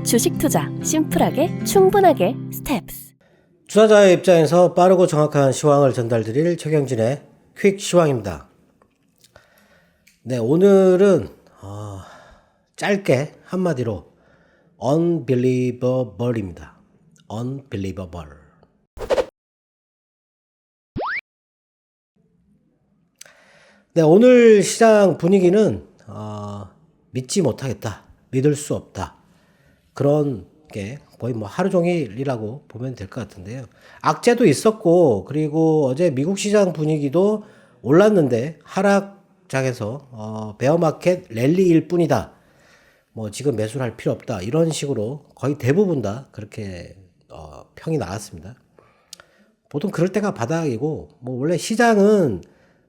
주식 투자 심플하게 충분하게 스텝스. 투자자의 입장에서 빠르고 정확한 시황을 전달드릴 최경진의 퀵 시황입니다. 네, 오늘은 짧게 한마디로 unbelievable입니다. unbelievable. 네, 오늘 시장 분위기는 믿지 못하겠다, 믿을 수 없다, 그런 게 거의 뭐 하루 종일이라고 보면 될 것 같은데요. 악재도 있었고, 그리고 어제 미국 시장 분위기도 올랐는데 하락장에서 베어마켓 랠리일 뿐이다, 뭐 지금 매수를 할 필요 없다, 이런 식으로 거의 대부분 다 그렇게 평이 나왔습니다. 보통 그럴 때가 바닥이고, 뭐 원래 시장은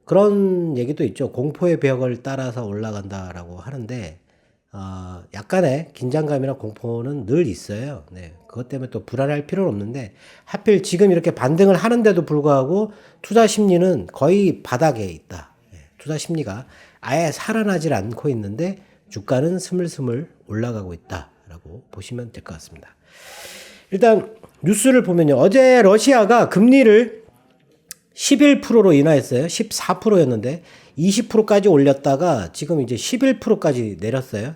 그런 얘기도 있죠. 공포의 벽을 따라서 올라간다라고 하는데, 약간의 긴장감이나 공포는 늘 있어요. 네. 그것 때문에 또 불안할 필요는 없는데, 하필 지금 이렇게 반등을 하는데도 불구하고 투자 심리는 거의 바닥에 있다. 네. 투자 심리가 아예 살아나질 않고 있는데 주가는 스물스물 올라가고 있다라고 보시면 될 것 같습니다. 일단 뉴스를 보면요. 어제 러시아가 금리를 11%로 인하했어요. 14%였는데 20%까지 올렸다가 지금 이제 11%까지 내렸어요.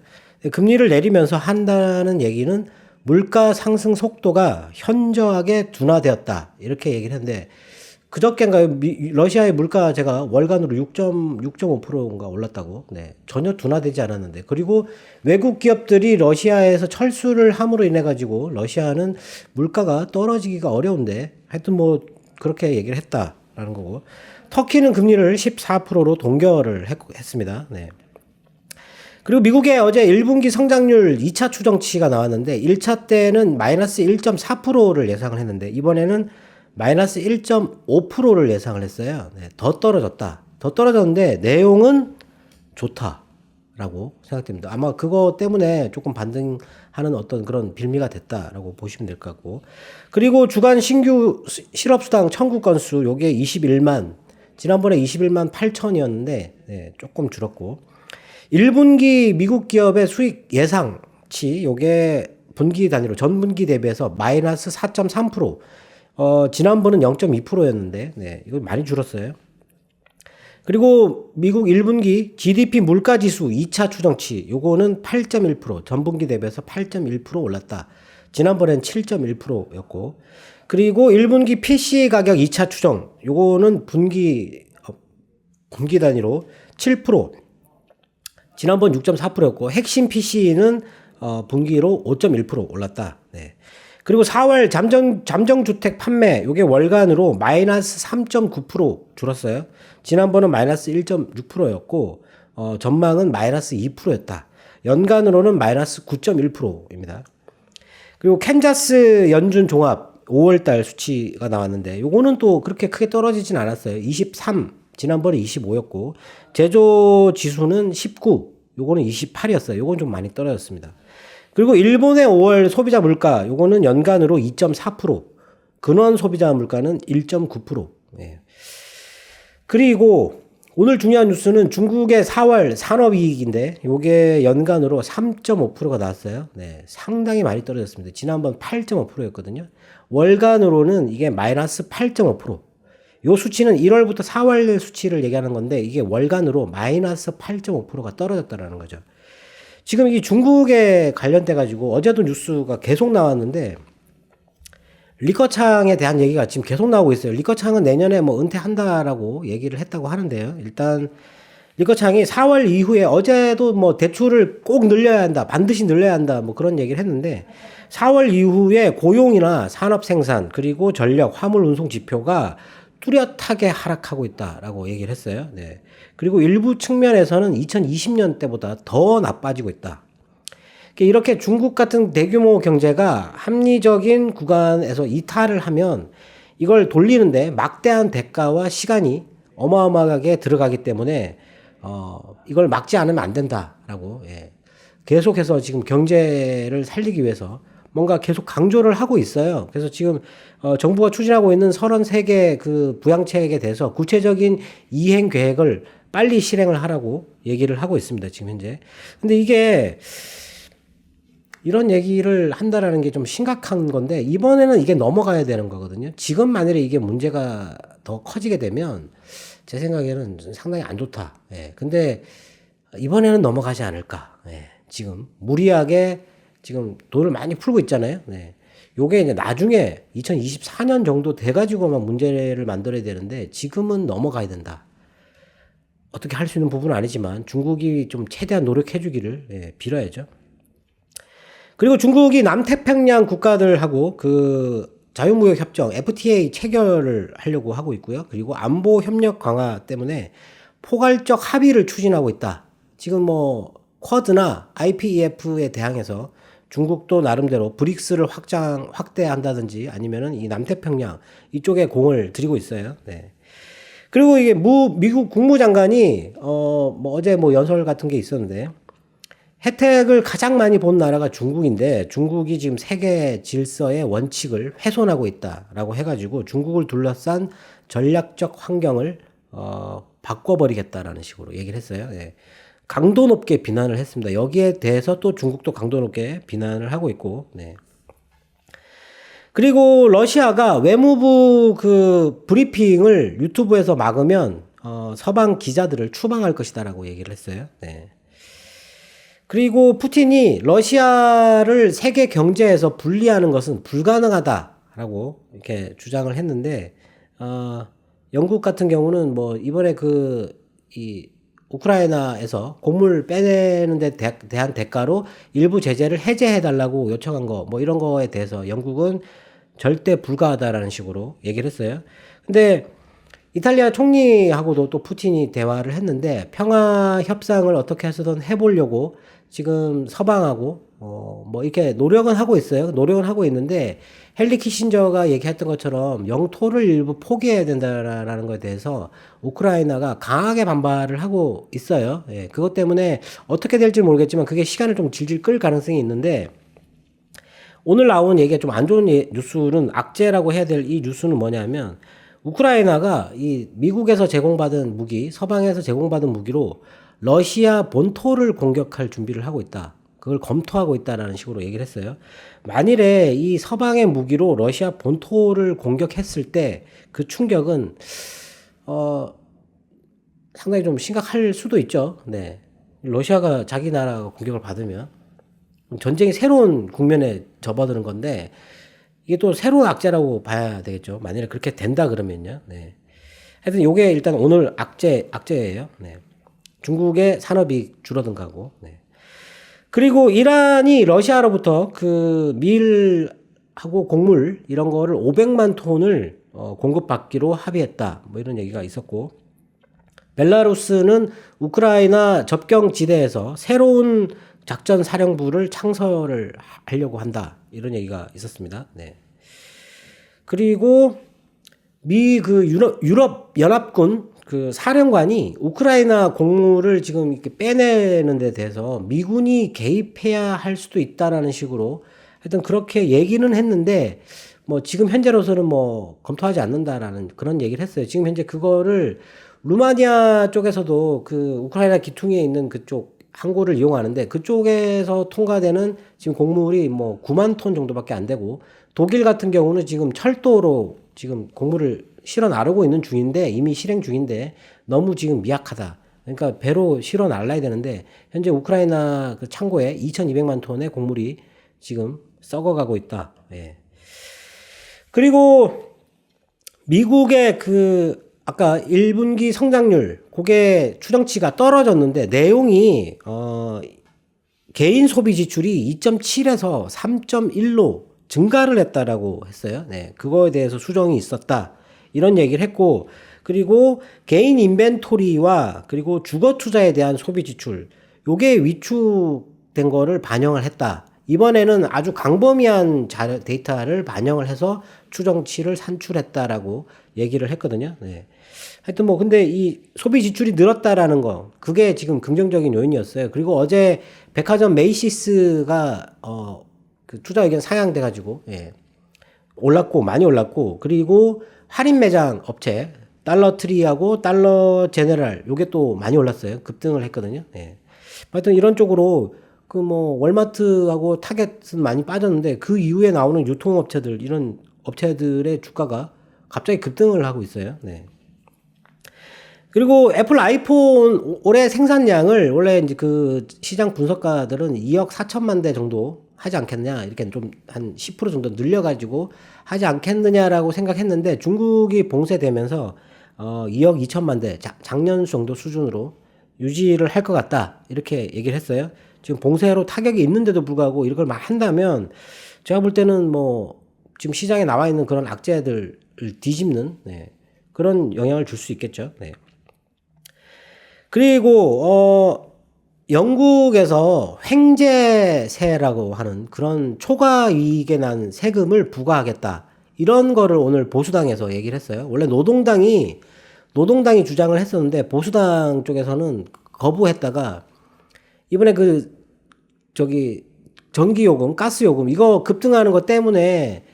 금리를 내리면서 한다는 얘기는 물가 상승 속도가 현저하게 둔화되었다, 이렇게 얘기를 했는데, 그저께인가요? 러시아의 물가 제가 월간으로 6.5%인가 올랐다고. 네, 전혀 둔화되지 않았는데, 그리고 외국 기업들이 러시아에서 철수를 함으로 인해 가지고 러시아는 물가가 떨어지기가 어려운데, 하여튼 뭐 그렇게 얘기를 했다라는 거고, 터키는 금리를 14%로 동결을 했습니다. 네. 그리고 미국의 어제 1분기 성장률 2차 추정치가 나왔는데, 1차 때는 마이너스 1.4%를 예상을 했는데 이번에는 마이너스 1.5%를 예상을 했어요. 네, 더 떨어졌다. 더 떨어졌는데 내용은 좋다라고 생각됩니다. 아마 그거 때문에 조금 반등하는 어떤 그런 빌미가 됐다라고 보시면 될 것 같고, 그리고 주간 신규 실업수당 청구 건수 요게 21만, 지난번에 21만 8천이었는데 네, 조금 줄었고, 1분기 미국 기업의 수익 예상치 요게 분기 단위로 전분기 대비해서 마이너스 4.3%, 지난번은 0.2%였는데 네, 이거 많이 줄었어요. 그리고 미국 1분기 GDP 물가지수 2차 추정치 요거는 8.1%, 전분기 대비해서 8.1% 올랐다. 지난번엔 7.1%였고, 그리고 1분기 PC 가격 2차 추정 요거는 분기 단위로 7%, 지난번 6.4%였고, 핵심 PC는 분기로 5.1% 올랐다. 네. 그리고 4월 잠정주택 판매 요게 월간으로 마이너스 3.9% 줄었어요. 지난번은 마이너스 1.6%였고 전망은 마이너스 2%였다. 연간으로는 마이너스 9.1%입니다. 그리고 캔자스 연준 종합 5월달 수치가 나왔는데 요거는 또 그렇게 크게 떨어지진 않았어요. 23, 지난번에 25였고, 제조 지수는 19, 요거는 28이었어요. 요건 좀 많이 떨어졌습니다. 그리고 일본의 5월 소비자 물가 요거는 연간으로 2.4%, 근원 소비자 물가는 1.9%. 예. 그리고 오늘 중요한 뉴스는 중국의 4월 산업이익인데 요게 연간으로 3.5%가 나왔어요. 네, 상당히 많이 떨어졌습니다. 지난번 8.5%였거든요. 월간으로는 이게 마이너스 8.5%. 요 수치는 1월부터 4월 수치를 얘기하는 건데, 이게 월간으로 마이너스 8.5%가 떨어졌다라는 거죠. 지금 이게 중국에 관련돼 가지고 어제도 뉴스가 계속 나왔는데, 리커창에 대한 얘기가 지금 계속 나오고 있어요. 리커창은 내년에 뭐 은퇴한다라고 얘기를 했다고 하는데요. 일단 리커창이 4월 이후에, 어제도 뭐 대출을 꼭 늘려야 한다, 반드시 늘려야 한다, 뭐 그런 얘기를 했는데, 4월 이후에 고용이나 산업 생산 그리고 전력, 화물 운송 지표가 뚜렷하게 하락하고 있다라고 얘기를 했어요. 네. 그리고 일부 측면에서는 2020년 때보다 더 나빠지고 있다. 이렇게 중국 같은 대규모 경제가 합리적인 구간에서 이탈을 하면 이걸 돌리는데 막대한 대가와 시간이 어마어마하게 들어가기 때문에 이걸 막지 않으면 안 된다라고, 예, 계속해서 지금 경제를 살리기 위해서 뭔가 계속 강조를 하고 있어요. 그래서 지금 정부가 추진하고 있는 33개 그 부양책에 대해서 구체적인 이행 계획을 빨리 실행을 하라고 얘기를 하고 있습니다, 지금 현재. 근데 이게 이런 얘기를 한다라는 게 좀 심각한 건데 이번에는 이게 넘어가야 되는 거거든요. 지금 만일에 이게 문제가 더 커지게 되면 제 생각에는 상당히 안 좋다. 예. 근데 이번에는 넘어가지 않을까. 예. 지금 무리하게 지금 돈을 많이 풀고 있잖아요. 네. 요게 이제 나중에 2024년 정도 돼가지고만 문제를 만들어야 되는데 지금은 넘어가야 된다. 어떻게 할 수 있는 부분은 아니지만 중국이 좀 최대한 노력해주기를 예, 빌어야죠. 그리고 중국이 남태평양 국가들하고 그 자유무역 협정 FTA 체결을 하려고 하고 있고요. 그리고 안보 협력 강화 때문에 포괄적 합의를 추진하고 있다. 지금 뭐 쿼드나 IPEF에 대항해서 중국도 나름대로 브릭스를 확대한다든지 아니면은 이 남태평양 이쪽에 공을 들이고 있어요. 네. 그리고 이게 미국 국무장관이 뭐 어제 뭐 연설 같은 게 있었는데 혜택을 가장 많이 본 나라가 중국인데 중국이 지금 세계 질서의 원칙을 훼손하고 있다라고 해가지고 중국을 둘러싼 전략적 환경을 바꿔버리겠다라는 식으로 얘기를 했어요. 예. 강도 높게 비난을 했습니다. 여기에 대해서 또 중국도 강도 높게 비난을 하고 있고, 네. 그리고 러시아가 외무부 그 브리핑을 유튜브에서 막으면 서방 기자들을 추방할 것이다라고 얘기를 했어요. 네. 그리고 푸틴이 러시아를 세계 경제에서 분리하는 것은 불가능하다라고 이렇게 주장을 했는데 영국 같은 경우는 뭐 이번에 이 우크라이나에서 곡물 빼내는 데 대한 대가로 일부 제재를 해제해달라고 요청한 거, 뭐 이런 거에 대해서 영국은 절대 불가하다라는 식으로 얘기를 했어요. 근데 이탈리아 총리하고도 또 푸틴이 대화를 했는데 평화 협상을 어떻게 해서든 해보려고 지금 서방하고 뭐 이렇게 노력은 하고 있어요. 노력은 하고 있는데 헨리 키신저가 얘기했던 것처럼 영토를 일부 포기해야 된다라는 것에 대해서 우크라이나가 강하게 반발을 하고 있어요. 예, 그것 때문에 어떻게 될지 모르겠지만 그게 시간을 좀 질질 끌 가능성이 있는데 오늘 나온 얘기가 좀 안 좋은 뉴스는 악재라고 해야 될 이 뉴스는 뭐냐면 우크라이나가 이 미국에서 제공받은 무기, 서방에서 제공받은 무기로 러시아 본토를 공격할 준비를 하고 있다. 그걸 검토하고 있다라는 식으로 얘기를 했어요. 만일에 이 서방의 무기로 러시아 본토를 공격했을 때 그 충격은 상당히 좀 심각할 수도 있죠. 네. 러시아가 자기 나라가 공격을 받으면 전쟁이 새로운 국면에 접어드는 건데 이게 또 새로운 악재라고 봐야 되겠죠. 만약에 그렇게 된다 그러면요. 네. 하여튼 요게 일단 오늘 악재예요. 네. 중국의 산업이 줄어든가고. 네. 그리고 이란이 러시아로부터 그 밀하고 곡물 이런 거를 500만 톤을 공급받기로 합의했다. 뭐 이런 얘기가 있었고 벨라루스는 우크라이나 접경 지대에서 새로운 작전 사령부를 창설을 하려고 한다. 이런 얘기가 있었습니다. 네. 그리고 그 유럽 연합군 그 사령관이 우크라이나 곡물을 지금 이렇게 빼내는 데 대해서 미군이 개입해야 할 수도 있다라는 식으로 하여튼 그렇게 얘기는 했는데 뭐 지금 현재로서는 뭐 검토하지 않는다라는 그런 얘기를 했어요. 지금 현재 그거를 루마니아 쪽에서도 그 우크라이나 기퉁에 있는 그쪽 항구를 이용하는데 그쪽에서 통과되는 지금 곡물이 뭐 9만 톤 정도밖에 안 되고 독일 같은 경우는 지금 철도로 지금 곡물을 실어 나르고 있는 중인데 이미 실행 중인데 너무 지금 미약하다. 그러니까 배로 실어 날라야 되는데 현재 우크라이나 그 창고에 2,200만 톤의 곡물이 지금 썩어가고 있다. 예. 그리고 미국의 그 아까 1분기 성장률 그게 추정치가 떨어졌는데 내용이 개인 소비 지출이 2.7에서 3.1로 증가를 했다라고 했어요. 네, 그거에 대해서 수정이 있었다. 이런 얘기를 했고 그리고 개인 인벤토리와 그리고 주거 투자에 대한 소비 지출 요게 위축된 거를 반영을 했다. 이번에는 아주 광범위한 데이터를 반영을 해서 추정치를 산출했다라고 얘기를 했거든요. 네. 하여튼 뭐 근데 이 소비 지출이 늘었다라는 거 그게 지금 긍정적인 요인이었어요. 그리고 어제 백화점 메이시스가 그 투자 의견 상향돼 가지고 예. 올랐고 많이 올랐고 그리고 할인 매장 업체 달러트리하고 달러 제네럴 요게 또 많이 올랐어요. 급등을 했거든요. 예. 하여튼 이런 쪽으로 그 뭐 월마트하고 타겟은 많이 빠졌는데 그 이후에 나오는 유통업체들 이런 업체들의 주가가 갑자기 급등을 하고 있어요. 네. 그리고 애플 아이폰 올해 생산량을 원래 이제 그 시장 분석가들은 2억 4천만 대 정도 하지 않겠냐 이렇게 좀 한 10% 정도 늘려가지고 하지 않겠느냐라고 생각했는데 중국이 봉쇄되면서 2억 2천만 대 작년 정도 수준으로 유지를 할 것 같다 이렇게 얘기를 했어요. 지금 봉쇄로 타격이 있는데도 불구하고 이걸 막 한다면 제가 볼 때는 뭐 지금 시장에 나와 있는 그런 악재들을 뒤집는 그런 영향을 줄 수 있겠죠. 네. 그리고 영국에서 횡재세라고 하는 그런 초과 이익에 난 세금을 부과하겠다. 이런 거를 오늘 보수당에서 얘기를 했어요. 원래 노동당이 주장을 했었는데 보수당 쪽에서는 거부했다가 이번에 전기요금, 가스요금 이거 급등하는 것 때문에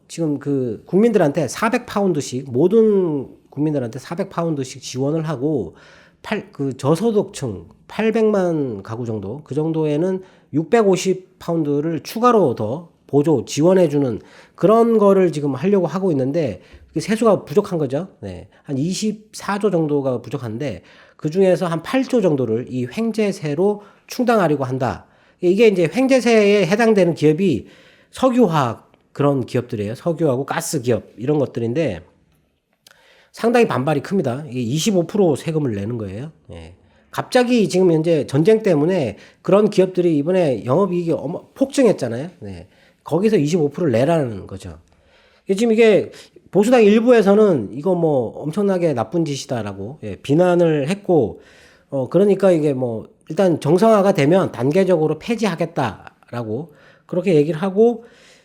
지금 그 국민들한테 400파운드씩 모든 국민들한테 400파운드씩 지원을 하고 그 저소득층 800만 가구 정도 그 정도에는 650파운드를 추가로 더 보조 지원해주는 그런 거를 지금 하려고 하고 있는데 세수가 부족한 거죠. 네. 한 24조 정도가 부족한데 그 중에서 한 8조 정도를 이 횡재세로 충당하려고 한다. 이게 이제 횡재세에 해당되는 기업이 석유화학 그런 기업들이에요. 석유하고 가스 기업 이런 것들인데 상당히 반발이 큽니다. 이게 25% 세금을 내는 거예요. 예. 갑자기 지금 현재 전쟁 때문에 그런 기업들이 이번에 영업이익이 폭증했잖아요. 네. 거기서 25%를 내라는 거죠. 지금 이게 보수당 일부에서는 이거 뭐 엄청나게 나쁜 짓이다라고 비난을 했고, 그러니까 이게 뭐 일단 정상화가 되면 단계적으로 폐지하겠다라고 그렇게 얘기를 하고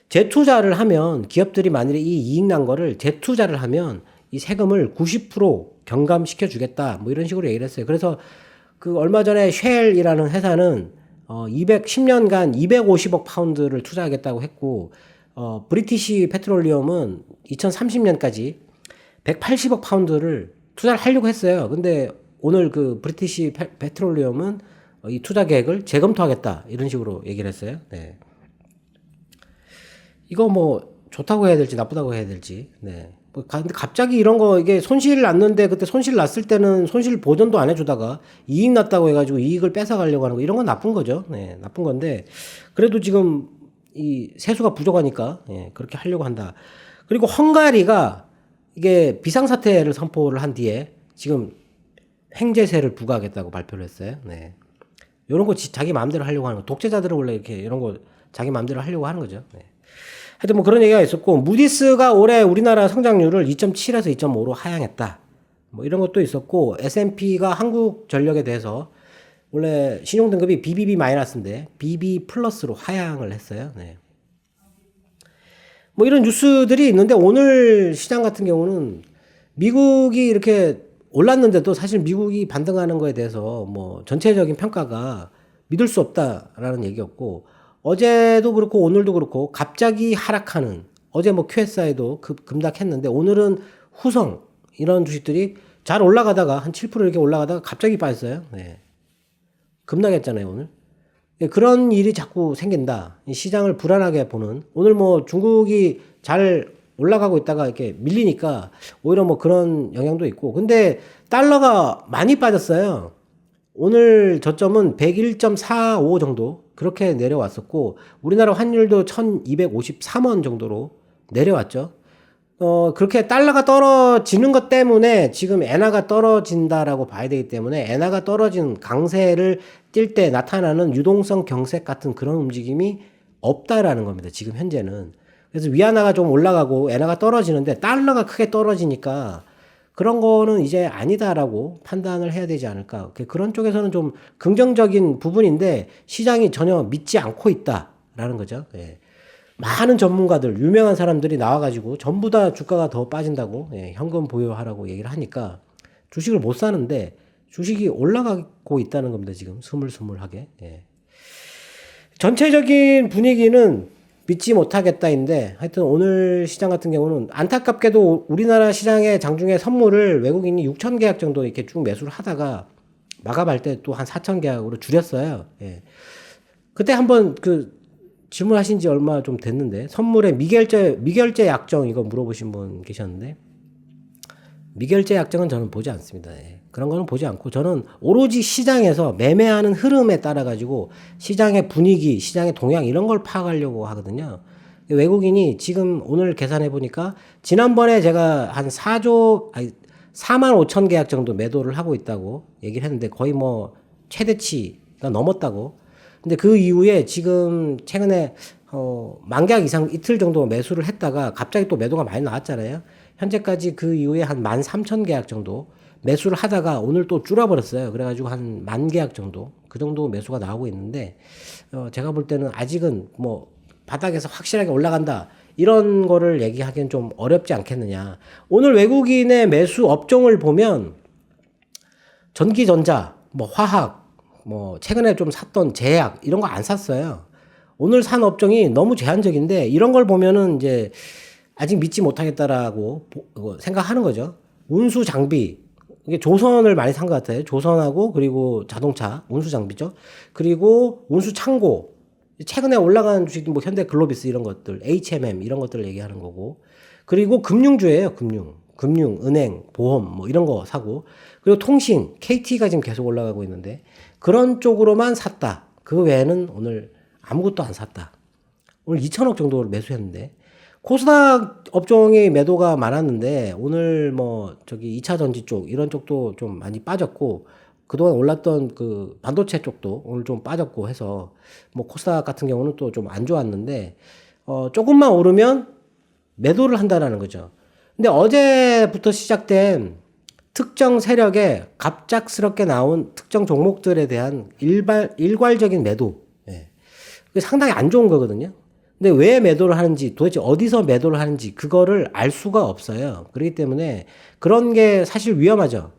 재투자를 하면 기업들이 만일에 이 이익 난 거를 재투자를 하면 이 세금을 90% 경감시켜 주겠다 뭐 이런 식으로 얘기를 했어요. 그래서 그 얼마 전에 쉘이라는 회사는 10년간 250억 파운드를 투자하겠다고 했고 브리티시 페트롤리엄은 2030년까지 180억 파운드를 투자를 하려고 했어요. 근데 오늘 그 브리티시 페트롤리엄은 이 투자 계획을 재검토하겠다 이런 식으로 얘기를 했어요. 네. 이거 뭐 좋다고 해야 될지 나쁘다고 해야 될지. 네. 근데 갑자기 이런 거 이게 손실 났는데 그때 손실 났을 때는 손실 보전도 안 해주다가 이익 났다고 해가지고 이익을 뺏어가려고 하는 거 이런 건 나쁜 거죠. 네, 나쁜 건데 그래도 지금 이 세수가 부족하니까 그렇게 하려고 한다. 그리고 헝가리가 이게 비상사태를 선포를 한 뒤에 지금 횡재세를 부과하겠다고 발표를 했어요. 네, 이런 거 자기 마음대로 하려고 하는 거. 독재자들은 원래 이렇게 이런 거 자기 마음대로 하려고 하는 거죠. 네. 하여튼 뭐 그런 얘기가 있었고 무디스가 올해 우리나라 성장률을 2.7에서 2.5로 하향했다. 뭐 이런 것도 있었고 S&P가 한국전력에 대해서 원래 신용등급이 BBB-인데 BB 플러스로 하향을 했어요. 네. 뭐 이런 뉴스들이 있는데 오늘 시장 같은 경우는 미국이 이렇게 올랐는데도 사실 미국이 반등하는 거에 대해서 뭐 전체적인 평가가 믿을 수 없다라는 얘기였고 어제도 그렇고 오늘도 그렇고 갑자기 하락하는 어제 뭐 QSI도 급락했는데 오늘은 후성 이런 주식들이 잘 올라가다가 한 7% 이렇게 올라가다가 갑자기 빠졌어요. 네. 급락했잖아요 오늘. 그런 일이 자꾸 생긴다. 시장을 불안하게 보는 오늘 뭐 중국이 잘 올라가고 있다가 이렇게 밀리니까 오히려 뭐 그런 영향도 있고 근데 달러가 많이 빠졌어요. 오늘 저점은 101.45 정도 그렇게 내려왔었고 우리나라 환율도 1253원 정도로 내려왔죠. 그렇게 달러가 떨어지는 것 때문에 지금 엔화가 떨어진다라고 봐야 되기 때문에 엔화가 떨어진 강세를 띌 때 나타나는 유동성 경색 같은 그런 움직임이 없다라는 겁니다. 지금 현재는. 그래서 위안화가 좀 올라가고 엔화가 떨어지는데 달러가 크게 떨어지니까 그런 거는 이제 아니다라고 판단을 해야 되지 않을까. 그런 쪽에서는 좀 긍정적인 부분인데 시장이 전혀 믿지 않고 있다라는 거죠. 예. 많은 전문가들, 유명한 사람들이 나와가지고 전부 다 주가가 더 빠진다고 현금 보유하라고 얘기를 하니까 주식을 못 사는데 주식이 올라가고 있다는 겁니다. 지금 스물스물하게. 예. 전체적인 분위기는 믿지 못하겠다인데 하여튼 오늘 시장 같은 경우는 안타깝게도 우리나라 시장의 장중에 선물을 외국인이 6천 계약 정도 이렇게 쭉 매수를 하다가 마감할 때 또 한 4천 계약으로 줄였어요. 예. 그때 한번 그 질문하신 지 얼마 좀 됐는데 선물에 미결제 약정 이거 물어보신 분 계셨는데 미결제 약정은 저는 보지 않습니다. 예. 그런 거는 보지 않고 저는 오로지 시장에서 매매하는 흐름에 따라 가지고 시장의 분위기, 시장의 동향 이런 걸 파악하려고 하거든요. 외국인이 지금 오늘 계산해 보니까 지난번에 제가 한 4만 5천 계약 정도 매도를 하고 있다고 얘기를 했는데 거의 뭐 최대치가 넘었다고. 근데 그 이후에 지금 최근에 만 계약 이상 이틀 정도 매수를 했다가 갑자기 또 매도가 많이 나왔잖아요. 현재까지 그 이후에 한 13,000계약 정도 매수를 하다가 오늘 또 줄어버렸어요. 그래가지고 한 10,000계약 정도 그 정도 매수가 나오고 있는데 제가 볼 때는 아직은 뭐 바닥에서 확실하게 올라간다 이런 거를 얘기하기엔 좀 어렵지 않겠느냐. 오늘 외국인의 매수 업종을 보면 전기전자, 뭐 화학, 뭐 최근에 좀 샀던 제약 이런 거 안 샀어요. 오늘 산 업종이 너무 제한적인데 이런 걸 보면은 이제 아직 믿지 못하겠다라고 생각하는 거죠. 운수 장비 이게 조선을 많이 산 것 같아요. 조선하고 그리고 자동차 운수 장비죠. 그리고 운수 창고 최근에 올라간 주식 뭐 현대글로비스 이런 것들, HMM 이런 것들을 얘기하는 거고 그리고 금융주예요. 금융, 은행, 보험 뭐 이런 거 사고 그리고 통신, KT가 지금 계속 올라가고 있는데 그런 쪽으로만 샀다. 그 외에는 오늘 아무것도 안 샀다. 오늘 2천억 정도를 매수했는데 코스닥 업종의 매도가 많았는데 오늘 뭐 저기 2차 전지 쪽 이런 쪽도 좀 많이 빠졌고 그동안 올랐던 그 반도체 쪽도 오늘 좀 빠졌고 해서 뭐 코스닥 같은 경우는 또 좀 안 좋았는데 조금만 오르면 매도를 한다라는 거죠. 근데 어제부터 시작된 특정 세력에 갑작스럽게 나온 특정 종목들에 대한 일괄적인 매도. 예. 그게 상당히 안 좋은 거거든요. 근데 왜 매도를 하는지 도대체 어디서 매도를 하는지 그거를 알 수가 없어요. 그렇기 때문에 그런 게 사실 위험하죠.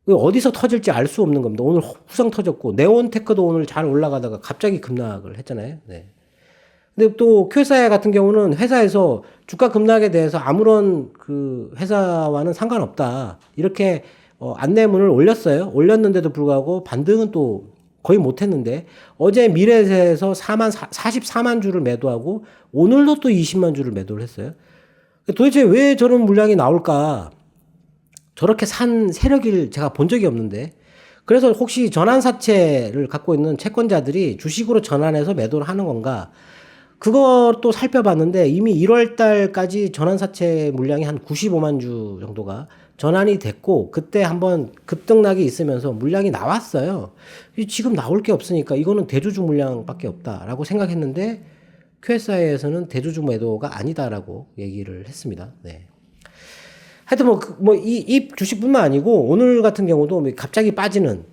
어디서 터질지 알 수 없는 겁니다. 오늘 후성 터졌고 네온테크도 오늘 잘 올라가다가 갑자기 급락을 했잖아요. 네. 근데 또 QSI 같은 경우는 회사에서 주가 급락에 대해서 아무런 그 회사와는 상관없다. 이렇게 안내문을 올렸어요. 올렸는데도 불구하고 반등은 또 거의 못했는데 어제 미래에서 44만 주를 매도하고 오늘도 또 20만 주를 매도를 했어요. 도대체 왜 저런 물량이 나올까? 저렇게 산 세력을 제가 본 적이 없는데 그래서 혹시 전환사채를 갖고 있는 채권자들이 주식으로 전환해서 매도를 하는 건가? 그것도 살펴봤는데 이미 1월 달까지 전환사채 물량이 한 95만 주 정도가 전환이 됐고 그때 한번 급등락이 있으면서 물량이 나왔어요. 지금 나올 게 없으니까 이거는 대주주 물량밖에 없다라고 생각했는데 QSI에서는 대주주 매도가 아니다라고 얘기를 했습니다. 네. 하여튼 이 주식뿐만 아니고 오늘 같은 경우도 갑자기 빠지는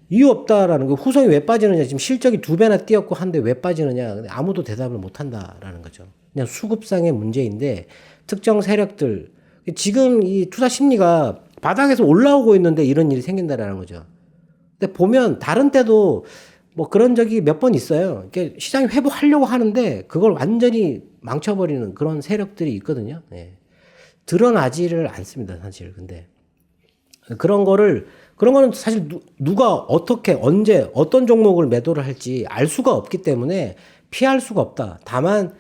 이유 없다라는 거. 후성이 왜 빠지느냐. 지금 실적이 2배나 뛰었고 한데 왜 빠지느냐. 근데 아무도 대답을 못 한다라는 거죠. 그냥 수급상의 문제인데 특정 세력들 지금 이 투자 심리가 바닥에서 올라오고 있는데 이런 일이 생긴다라는 거죠. 근데 보면 다른 때도 뭐 그런 적이 몇 번 있어요. 이렇게 시장이 회복하려고 하는데 그걸 완전히 망쳐버리는 그런 세력들이 있거든요. 드러나지를 않습니다, 사실. 근데 그런 거는 사실 누가 어떻게 언제 어떤 종목을 매도를 할지 알 수가 없기 때문에 피할 수가 없다. 다만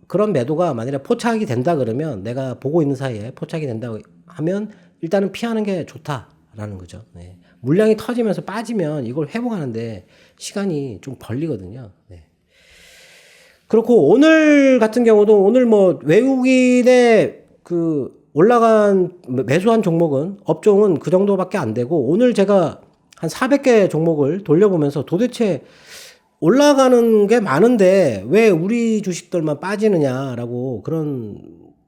그런 매도가 만약에 포착이 된다 그러면 내가 보고 있는 사이에 포착이 된다고 하면 일단은 피하는 게 좋다라는 거죠. 네. 물량이 터지면서 빠지면 이걸 회복하는데 시간이 좀 걸리거든요. 네. 그렇고 오늘 같은 경우도 오늘 뭐 외국인의 그 올라간 매수한 종목은 업종은 그 정도밖에 안 되고 오늘 제가 한 400개 종목을 돌려보면서 도대체 올라가는 게 많은데 왜 우리 주식들만 빠지느냐라고 그런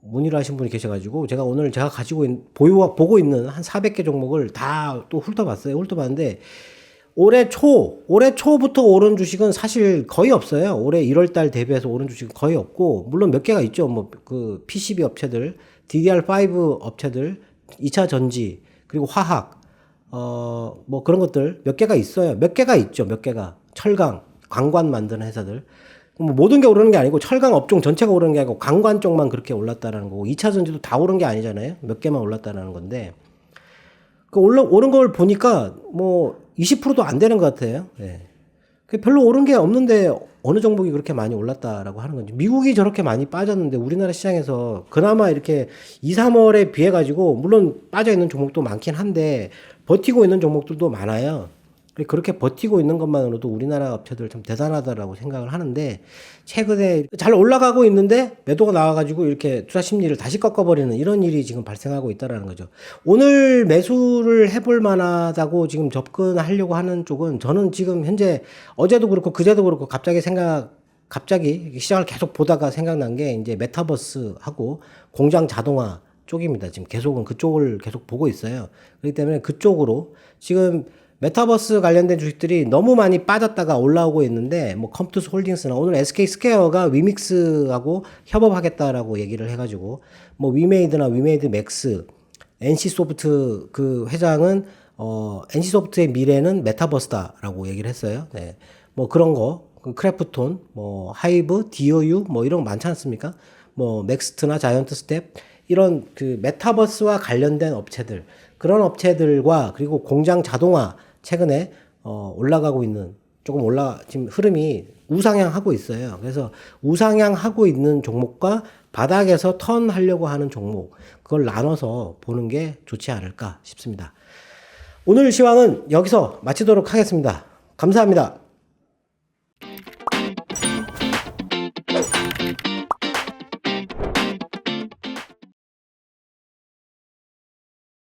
문의를 하신 분이 계셔가지고 제가 오늘 제가 가지고 보고 있는 한 400개 종목을 다 또 훑어봤어요. 훑어봤는데 올해 초부터 오른 주식은 사실 거의 없어요. 올해 1월달 대비해서 오른 주식은 거의 없고 물론 몇 개가 있죠. 뭐 그 PCB 업체들, DDR5 업체들, 2차 전지 그리고 화학 뭐 그런 것들 몇 개가 있어요. 몇 개가 있죠. 몇 개가 철강, 광관 만드는 회사들. 뭐 모든 게 오르는 게 아니고 철강 업종 전체가 오르는 게 아니고 광관 쪽만 그렇게 올랐다라는 거고 2차 전지도 다 오른 게 아니잖아요. 몇 개만 올랐다라는 건데 그 오른 걸 보니까 뭐 20%도 안 되는 것 같아요. 네. 별로 오른 게 없는데 어느 종목이 그렇게 많이 올랐다라고 하는 건지. 미국이 저렇게 많이 빠졌는데 우리나라 시장에서 그나마 이렇게 2, 3월에 비해 가지고 물론 빠져 있는 종목도 많긴 한데 버티고 있는 종목들도 많아요. 그렇게 버티고 있는 것만으로도 우리나라 업체들 참 대단하다라고 생각을 하는데 최근에 잘 올라가고 있는데 매도가 나와가지고 이렇게 투자 심리를 다시 꺾어버리는 이런 일이 지금 발생하고 있다라는 거죠. 오늘 매수를 해볼 만하다고 지금 접근하려고 하는 쪽은 저는 지금 현재 어제도 그렇고 그제도 그렇고 갑자기 시장을 계속 보다가 생각난 게 이제 메타버스하고 공장 자동화 쪽입니다. 지금 계속은 그쪽을 계속 보고 있어요. 그렇기 때문에 그쪽으로 지금 메타버스 관련된 주식들이 너무 많이 빠졌다가 올라오고 있는데 뭐 컴투스 홀딩스나 오늘 SK 스퀘어가 위믹스하고 협업하겠다라고 얘기를 해가지고 뭐 위메이드나 위메이드 맥스, NC소프트 그 회장은 NC소프트의 미래는 메타버스다라고 얘기를 했어요. 네. 뭐 그런 거 크래프톤, 뭐 하이브, DOU 뭐 이런 거 많지 않습니까? 뭐 맥스트나 자이언트 스텝 이런 그 메타버스와 관련된 업체들 그런 업체들과 그리고 공장 자동화 최근에 올라가고 있는 지금 흐름이 우상향하고 있어요. 그래서 우상향하고 있는 종목과 바닥에서 턴하려고 하는 종목 그걸 나눠서 보는 게 좋지 않을까 싶습니다. 오늘 시황은 여기서 마치도록 하겠습니다. 감사합니다.